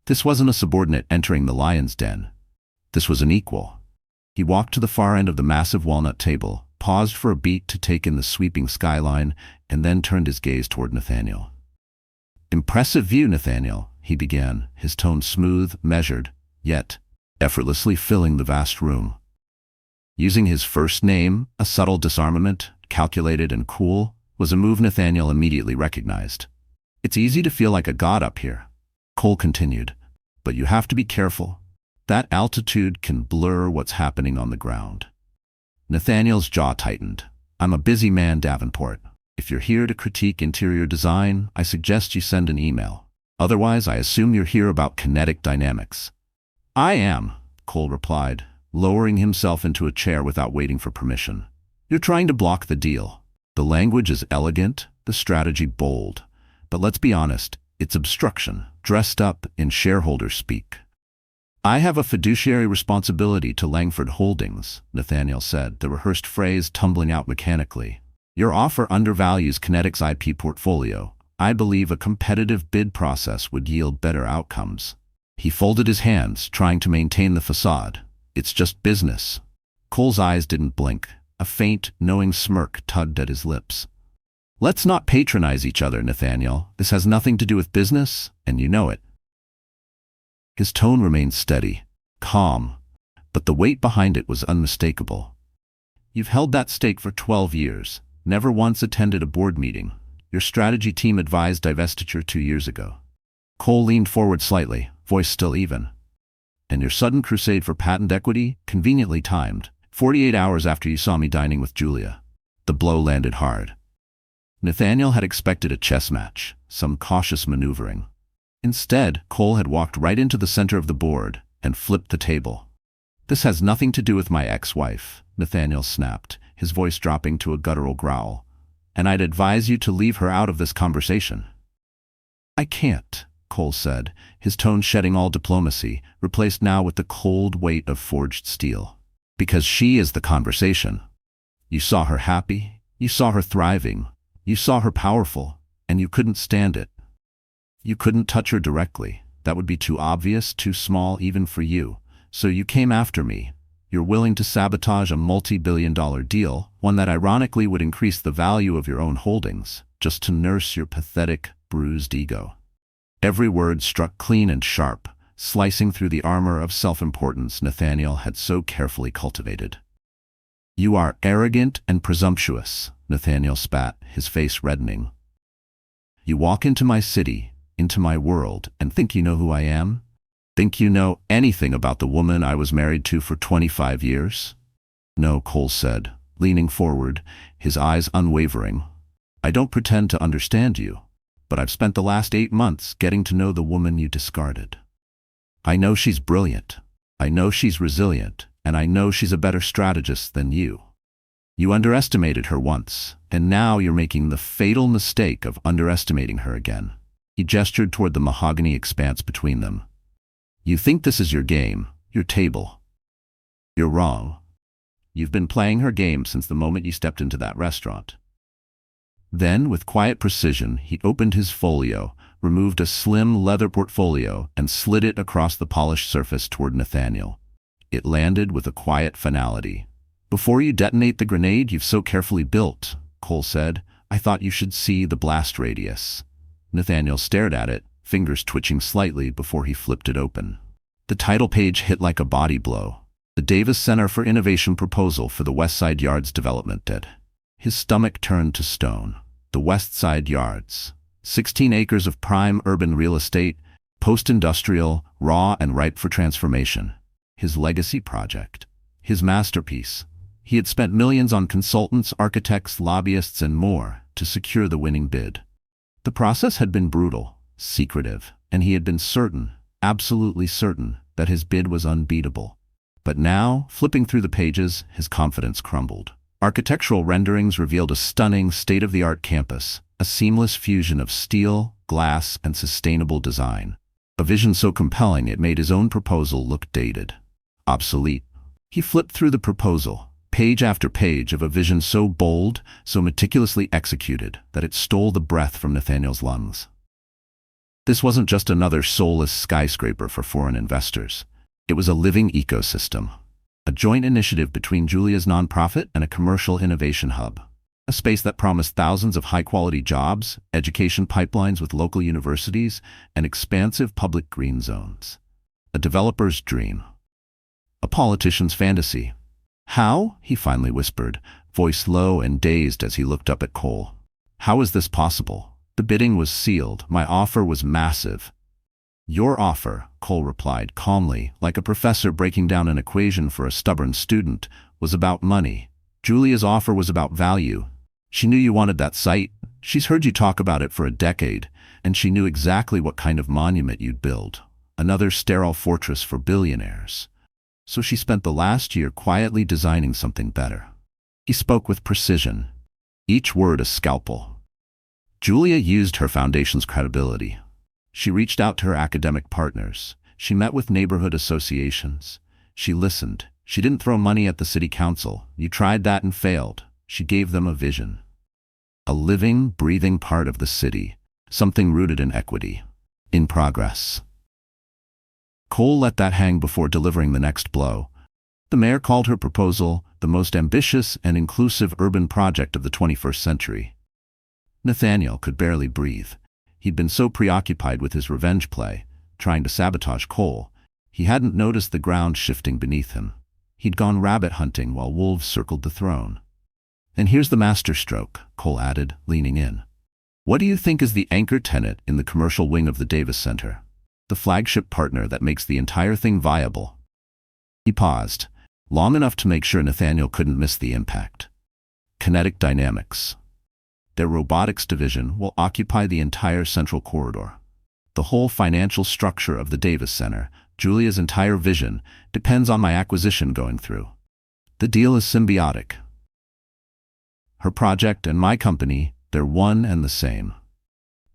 This wasn't a subordinate entering the lion's den. This was an equal. He walked to the far end of the massive walnut table, paused for a beat to take in the sweeping skyline, and then turned his gaze toward Nathaniel. "Impressive view, Nathaniel," he began, his tone smooth, measured, yet effortlessly filling the vast room. Using his first name, a subtle disarmament, calculated and cool, was a move Nathaniel immediately recognized. "It's easy to feel like a god up here," Cole continued, "but you have to be careful. That altitude can blur what's happening on the ground." Nathaniel's jaw tightened. "I'm a busy man, Davenport. If you're here to critique interior design, I suggest you send an email. Otherwise, I assume you're here about Kinetic Dynamics." "I am," Cole replied, lowering himself into a chair without waiting for permission. "You're trying to block the deal. The language is elegant, the strategy bold. But let's be honest, it's obstruction, dressed up in shareholder speak." "I have a fiduciary responsibility to Langford Holdings," Nathaniel said, the rehearsed phrase tumbling out mechanically. "Your offer undervalues Kinetic's IP portfolio. I believe a competitive bid process would yield better outcomes." He folded his hands, trying to maintain the facade. "It's just business." Cole's eyes didn't blink. A faint, knowing smirk tugged at his lips. "Let's not patronize each other, Nathaniel. This has nothing to do with business, and you know it." His tone remained steady, calm, but the weight behind it was unmistakable. "You've held that stake for 12 years, never once attended a board meeting. Your strategy team advised divestiture 2 years ago." Cole leaned forward slightly, voice still even. And your sudden crusade for patent equity, conveniently timed, 48 hours after you saw me dining with Julia. The blow landed hard. Nathaniel had expected a chess match, some cautious maneuvering. Instead, Cole had walked right into the center of the board and flipped the table. "This has nothing to do with my ex-wife," Nathaniel snapped, his voice dropping to a guttural growl. "And I'd advise you to leave her out of this conversation." "I can't," Cole said, his tone shedding all diplomacy, replaced now with the cold weight of forged steel. "Because she is the conversation. You saw her happy, you saw her thriving, you saw her powerful, and you couldn't stand it. You couldn't touch her directly. That would be too obvious, too small even for you. So you came after me. You're willing to sabotage a multi-billion-dollar deal, one that ironically would increase the value of your own holdings, just to nurse your pathetic, bruised ego." Every word struck clean and sharp, slicing through the armor of self-importance Nathaniel had so carefully cultivated. "You are arrogant and presumptuous," Nathaniel spat, his face reddening. "You walk into my city, into my world, and think you know who I am? Think you know anything about the woman I was married to for 25 years? No," Cole said, leaning forward, his eyes unwavering. "I don't pretend to understand you, but I've spent the last 8 months getting to know the woman you discarded. I know she's brilliant. I know she's resilient, and I know she's a better strategist than you. You underestimated her once, and now you're making the fatal mistake of underestimating her again." He gestured toward the mahogany expanse between them. "You think this is your game, your table. You're wrong. You've been playing her game since the moment you stepped into that restaurant." Then, with quiet precision, he opened his folio, removed a slim leather portfolio, and slid it across the polished surface toward Nathaniel. It landed with a quiet finality. "Before you detonate the grenade you've so carefully built," Cole said, "I thought you should see the blast radius." Nathaniel stared at it, fingers twitching slightly before he flipped it open. The title page hit like a body blow. "The Davis Center for Innovation Proposal for the West Side Yards Development Dead." His stomach turned to stone. The West Side Yards. 16 acres of prime urban real estate, post-industrial, raw and ripe for transformation. His legacy project. His masterpiece. He had spent millions on consultants, architects, lobbyists, and more to secure the winning bid. The process had been brutal, secretive, and he had been certain, absolutely certain, that his bid was unbeatable. But now, flipping through the pages, his confidence crumbled. Architectural renderings revealed a stunning, state-of-the-art campus, a seamless fusion of steel, glass, and sustainable design. A vision so compelling it made his own proposal look dated, obsolete. He flipped through the proposal, page after page of a vision so bold, so meticulously executed, that it stole the breath from Nathaniel's lungs. This wasn't just another soulless skyscraper for foreign investors. It was a living ecosystem. A joint initiative between Julia's nonprofit and a commercial innovation hub. A space that promised thousands of high-quality jobs, education pipelines with local universities, and expansive public green zones. A developer's dream. A politician's fantasy. "How?" he finally whispered, voice low and dazed as he looked up at Cole. "How is this possible? The bidding was sealed. My offer was massive." "Your offer," Cole replied calmly, like a professor breaking down an equation for a stubborn student, "was about money. Julia's offer was about value. She knew you wanted that site. She's heard you talk about it for a decade, and she knew exactly what kind of monument you'd build. Another sterile fortress for billionaires. So she spent the last year quietly designing something better." He spoke with precision, each word a scalpel. Julia used her foundation's credibility. She reached out to her academic partners. She met with neighborhood associations. She listened. She didn't throw money at the city council. You tried that and failed. She gave them a vision. A living, breathing part of the city. Something rooted in equity. In progress. Cole let that hang before delivering the next blow. The mayor called her proposal the most ambitious and inclusive urban project of the 21st century. Nathaniel could barely breathe. He'd been so preoccupied with his revenge play, trying to sabotage Cole, he hadn't noticed the ground shifting beneath him. He'd gone rabbit hunting while wolves circled the throne. "And here's the masterstroke," Cole added, leaning in. "What do you think is the anchor tenant in the commercial wing of the Davis Center? the flagship partner that makes the entire thing viable. He paused, long enough to make sure Nathaniel couldn't miss the impact. Kinetic Dynamics. Their robotics division will occupy the entire central corridor. The whole financial structure of the Davis Center, Julia's entire vision, depends on my acquisition going through. The deal is symbiotic. Her project and my company, they're one and the same.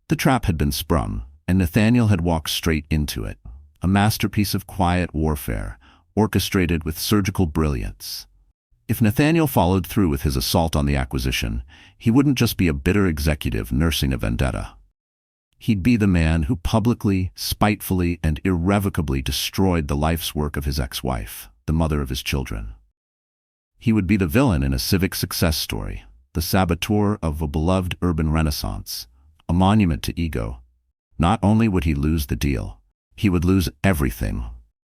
The trap had been sprung, and Nathaniel had walked straight into it. A masterpiece of quiet warfare, orchestrated with surgical brilliance. If Nathaniel followed through with his assault on the acquisition, he wouldn't just be a bitter executive nursing a vendetta. He'd be the man who publicly, spitefully, and irrevocably destroyed the life's work of his ex-wife, the mother of his children. He would be the villain in a civic success story, the saboteur of a beloved urban renaissance, a monument to ego. Not only would he lose the deal, he would lose everything.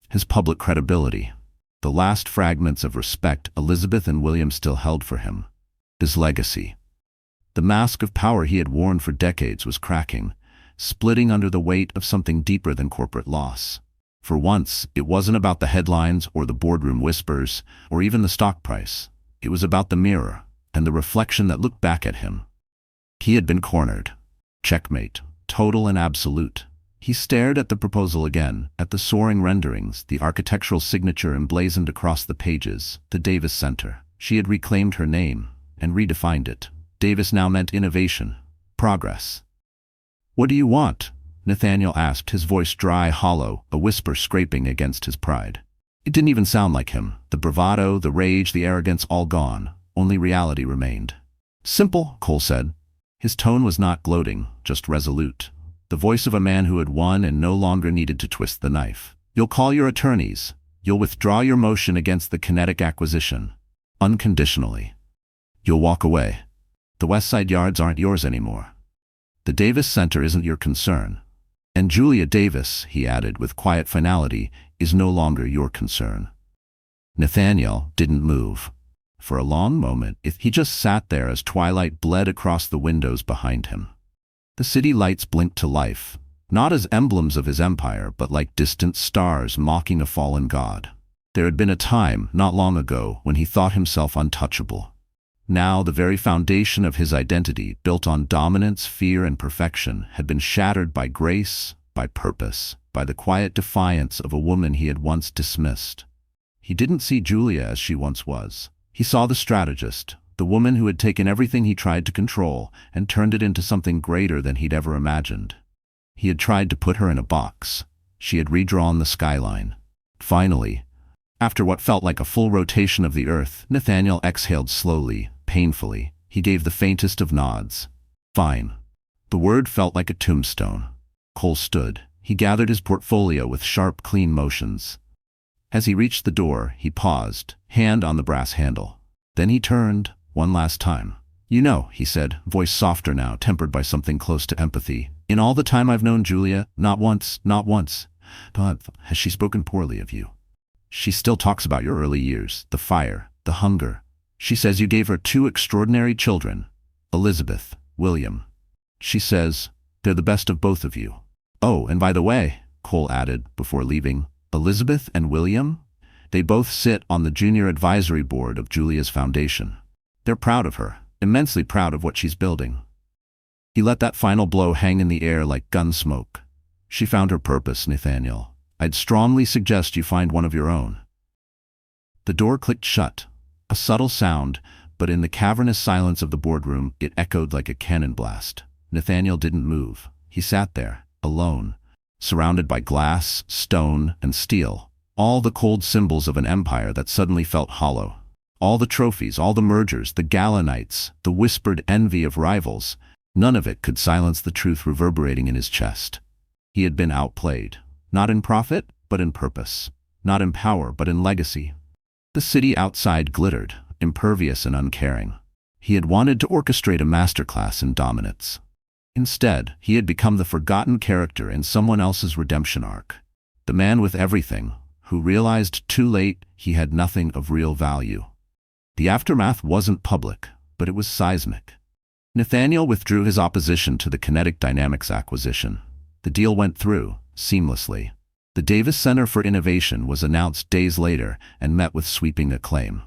His public credibility, the last fragments of respect Elizabeth and William still held for him, his legacy. The mask of power he had worn for decades was cracking, splitting under the weight of something deeper than corporate loss. For once, it wasn't about the headlines or the boardroom whispers or even the stock price. It was about the mirror and the reflection that looked back at him. He had been cornered. Checkmate, total and absolute. He stared at the proposal again, at the soaring renderings, the architectural signature emblazoned across the pages, the Davis Center. She had reclaimed her name and redefined it. Davis now meant innovation, progress. "What do you want?" Nathaniel asked, his voice dry, hollow, a whisper scraping against his pride. It didn't even sound like him. The bravado, the rage, the arrogance, all gone. Only reality remained. "Simple," Cole said. His tone was not gloating, just resolute. The voice of a man who had won and no longer needed to twist the knife. "You'll call your attorneys. You'll withdraw your motion against the Kinetic acquisition. Unconditionally. You'll walk away. The West Side yards aren't yours anymore. The Davis Center isn't your concern. And Julia Davis," he added with quiet finality, "is no longer your concern." Nathaniel didn't move. For a long moment, he just sat there as twilight bled across the windows behind him. The city lights blinked to life, not as emblems of his empire, but like distant stars mocking a fallen god. There had been a time, not long ago, when he thought himself untouchable. Now, the very foundation of his identity, built on dominance, fear, and perfection, had been shattered by grace, by purpose, by the quiet defiance of a woman he had once dismissed. He didn't see Julia as she once was. He saw the strategist, the woman who had taken everything he tried to control and turned it into something greater than he'd ever imagined. He had tried to put her in a box. She had redrawn the skyline. Finally, after what felt like a full rotation of the earth, Nathaniel exhaled slowly, painfully. He gave the faintest of nods. "Fine." The word felt like a tombstone. Cole stood. He gathered his portfolio with sharp, clean motions. As he reached the door, he paused, hand on the brass handle. Then he turned, one last time. "You know," he said, voice softer now, tempered by something close to empathy, "in all the time I've known Julia, not once, has she spoken poorly of you. She still talks about your early years, the fire, the hunger. She says you gave her 2 extraordinary children, Elizabeth, William. She says they're the best of both of you. Oh, and by the way," Cole added before leaving, "Elizabeth and William, they both sit on the junior advisory board of Julia's foundation. They're proud of her, immensely proud of what she's building." He let that final blow hang in the air like gun smoke. "She found her purpose, Nathaniel. I'd strongly suggest you find one of your own." The door clicked shut, a subtle sound, but in the cavernous silence of the boardroom, it echoed like a cannon blast. Nathaniel didn't move. He sat there, alone, surrounded by glass, stone, and steel, all the cold symbols of an empire that suddenly felt hollow. All the trophies, all the mergers, the gala nights, the whispered envy of rivals, none of it could silence the truth reverberating in his chest. He had been outplayed, not in profit, but in purpose, not in power, but in legacy. The city outside glittered, impervious and uncaring. He had wanted to orchestrate a masterclass in dominance. Instead, he had become the forgotten character in someone else's redemption arc. The man with everything, who realized too late he had nothing of real value. The aftermath wasn't public, but it was seismic. Nathaniel withdrew his opposition to the Kinetic Dynamics acquisition. The deal went through, seamlessly. The Davis Center for Innovation was announced days later and met with sweeping acclaim.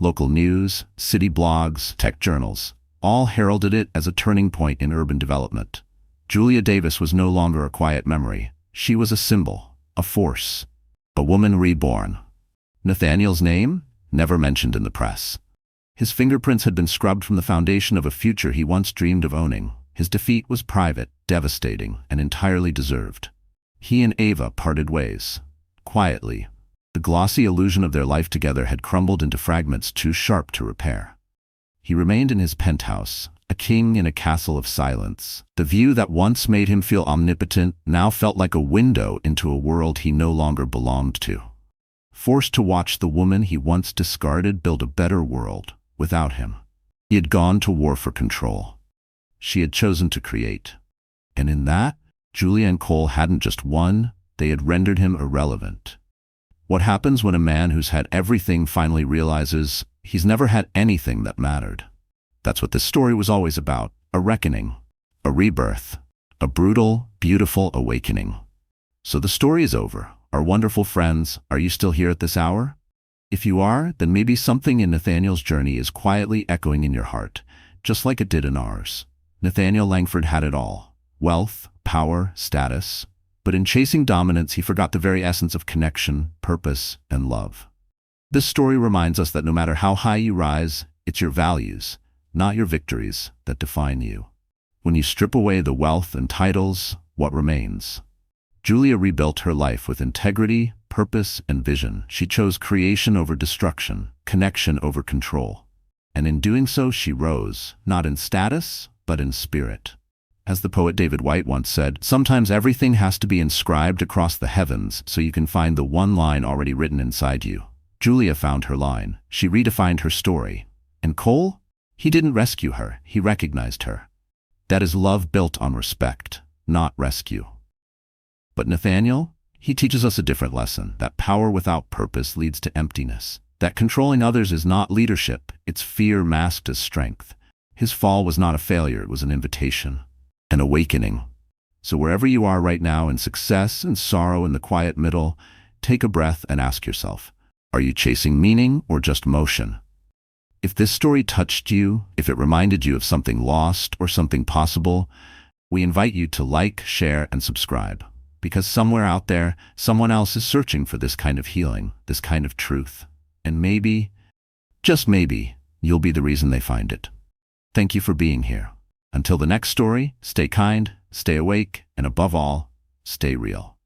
Local news, city blogs, tech journals, all heralded it as a turning point in urban development. Julia Davis was no longer a quiet memory. She was a symbol, a force, a woman reborn. Nathaniel's name? Never mentioned in the press. His fingerprints had been scrubbed from the foundation of a future he once dreamed of owning. His defeat was private, devastating, and entirely deserved. He and Ava parted ways. Quietly. The glossy illusion of their life together had crumbled into fragments too sharp to repair. He remained in his penthouse, a king in a castle of silence. The view that once made him feel omnipotent now felt like a window into a world he no longer belonged to. Forced to watch the woman he once discarded build a better world without him. He had gone to war for control. She had chosen to create. And in that, Julia and Cole hadn't just won, they had rendered him irrelevant. What happens when a man who's had everything finally realizes he's never had anything that mattered? That's what this story was always about, a reckoning, a rebirth, a brutal, beautiful awakening. So the story is over. Our wonderful friends, are you still here at this hour? If you are, then maybe something in Nathaniel's journey is quietly echoing in your heart, just like it did in ours. Nathaniel Langford had it all: wealth, power, status. But in chasing dominance, he forgot the very essence of connection, purpose, and love. This story reminds us that no matter how high you rise, it's your values, not your victories, that define you. When you strip away the wealth and titles, what remains? Julia rebuilt her life with integrity, purpose, and vision. She chose creation over destruction, connection over control. And in doing so, she rose, not in status, but in spirit. As the poet David Whyte once said, sometimes everything has to be inscribed across the heavens so you can find the one line already written inside you. Julia found her line. She redefined her story. And Cole? He didn't rescue her. He recognized her. That is love built on respect, not rescue. But Nathaniel? He teaches us a different lesson, that power without purpose leads to emptiness. That controlling others is not leadership, it's fear masked as strength. His fall was not a failure, it was an invitation. An awakening. So wherever you are right now, in success and sorrow, in the quiet middle, take a breath and ask yourself, are you chasing meaning or just motion? If this story touched you, if it reminded you of something lost or something possible, we invite you to like, share, and subscribe. Because somewhere out there, someone else is searching for this kind of healing, this kind of truth. And maybe, just maybe, you'll be the reason they find it. Thank you for being here. Until the next story, stay kind, stay awake, and above all, stay real.